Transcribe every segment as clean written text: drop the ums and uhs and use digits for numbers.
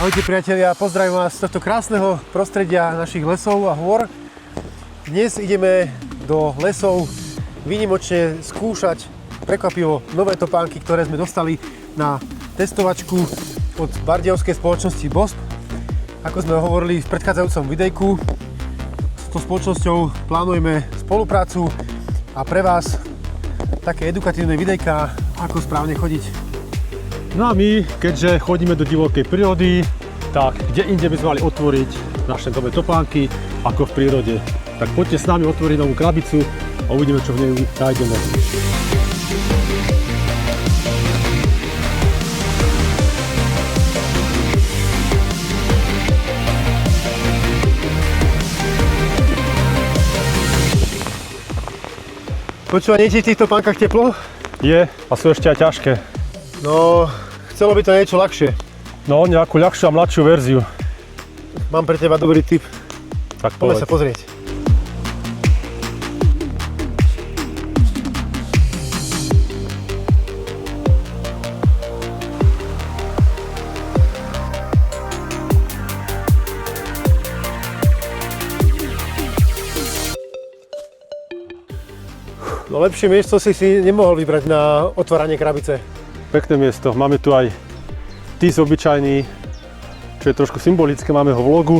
Ahojte priatelia, pozdravím vás z tohto krásneho prostredia našich lesov a hôr. Dnes ideme do lesov výnimočne skúšať prekvapivo nové topánky, ktoré sme dostali na testovačku od bardejovskej spoločnosti BOSP. Ako sme hovorili v predchádzajúcom videjku, s tou spoločnosťou plánujeme spoluprácu a pre vás také edukatívne videjka, ako správne chodiť. No a my, keďže chodíme do divokej prírody, tak kde inde by sme mali otvoriť naše nové topánky ako v prírode. Tak poďte s nami otvoriť novú krabicu a uvidíme, čo v nej nájdeme. Počúva, nie je v týchto topánkach teplo? Je a sú ešte aj ťažké. No, chcelo by to niečo ľahšie. No, nejakú ľahšiu a mladšiu verziu. Mám pre teba dobrý tip. Tak Poďme povedz. sa pozrieť. No lepšie miesto si nemohol vybrať na otváranie krabice. Pekné miesto. Máme tu aj tis obyčajný, čo je trošku symbolické, máme ho v logu.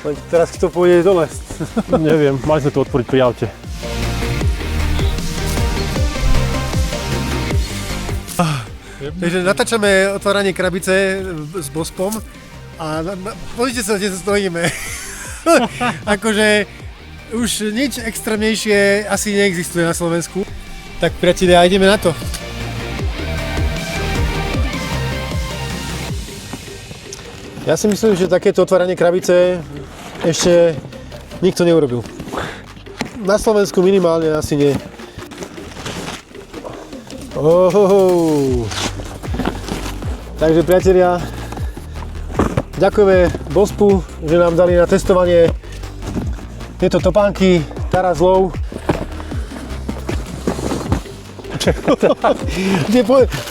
Len teraz kto pôjde dole. Neviem, mali sme to otvoriť pri aute. Takže natáčame otváranie krabice s BOSPom a pozrite sa, kde stojíme. Akože už nič extrémnejšie asi neexistuje na Slovensku. Tak priatelia, ideme na to. Ja si myslím, že takéto otváranie krabice ešte nikto neurobil. Na Slovensku minimálne asi nie. Ohoho. Takže priatelia, ďakujeme BOSPu, že nám dali na testovanie tieto topánky Tarazlov.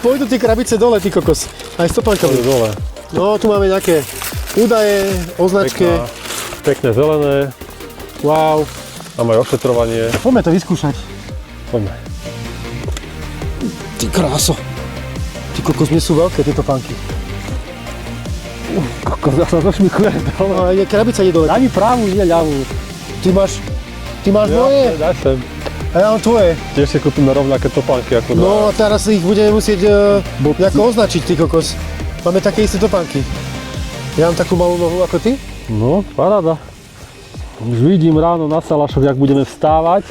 Pôjdu tie krabice dole, ty kokos. Aj s topánkami. Dole. No, tu máme nejaké údaje, označky. Pekné zelené. Wow. Tam aj ošetrovanie. Poďme to vyskúšať. Poďme. Ty kráso. Ty kokos, mne sú veľké tieto topánky. Kokos, ja sa zašmikujem dole. No, krabica ide dole. Daj mi pravú, nie ľavú. Ty máš moje Daj sem. a ja mám tvoje. Tiež si kúpime rovnaké topánky ako No a teraz ich budeme musieť nejako označiť, ty kokos. Máme také isté topánky. Ja mám takú malú nohu ako ty? No, paráda. Už vidím ráno na salašoch, jak budeme vstávať.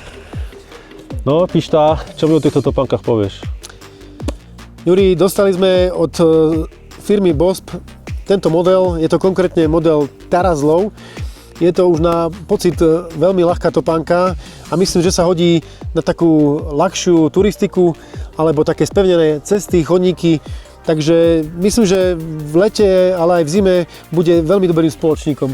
No, Pišta, čo mi o týchto topánkach povieš? Juri, dostali sme od firmy BOSP tento model, je to konkrétne model Tarazlov. Je to už na pocit veľmi ľahká topánka a myslím, že sa hodí na takú ľahšiu turistiku alebo také spevnené cesty, chodníky. Takže myslím, že v lete, ale aj v zime bude veľmi dobrým spoločníkom.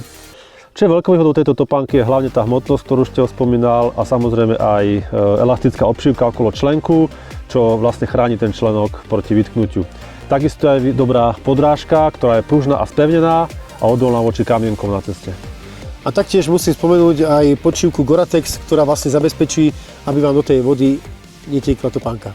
Čo je veľkou výhodou tejto topánky je hlavne tá hmotnosť, ktorú ste spomínal a samozrejme aj elastická obšívka okolo členku, čo vlastne chráni ten členok proti vytknutiu. Takisto je dobrá podrážka, ktorá je pružná a spevnená a odolná voči kamienkom na ceste. A taktiež musím spomenúť aj podšívku Goratex, ktorá vlastne zabezpečí, aby vám do tej vody netiekla topánka.